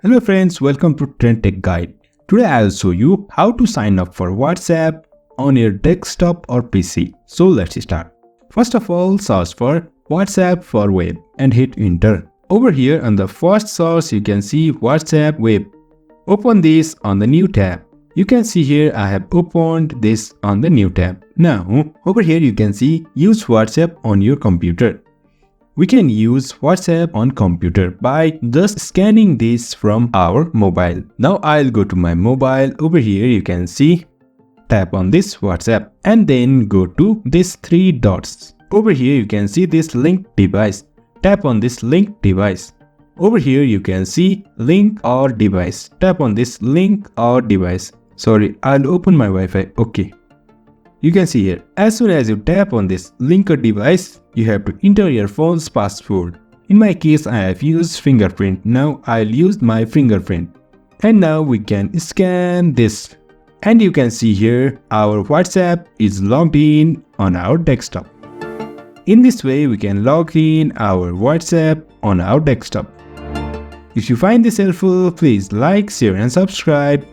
Hello friends, welcome to TrendTech Guide. Today I'll show you how to sign up for WhatsApp on your desktop or PC. So let's start. First of all, search for WhatsApp for web and hit enter. Over here on the first source you can see WhatsApp web. Open this on the new tab. You can see here I have opened this on the new tab. Now over here you can see use WhatsApp on your computer. We can use WhatsApp on computer by just scanning this from our mobile. Now I'll go to my mobile. Over here you can see tap on this WhatsApp and then go to these three dots. Over here you can see this link device. Tap on this link device. Over here you can see link or device. Tap on this link or device. Sorry, I'll open my Wi-Fi. Okay. You can see here, as soon as you tap on this link or device, you have to enter your phone's password. In my case, I have used fingerprint. Now I'll use my fingerprint. And now we can scan this. And you can see here, our WhatsApp is logged in on our desktop. In this way, we can log in our WhatsApp on our desktop. If you find this helpful, please like, share and subscribe.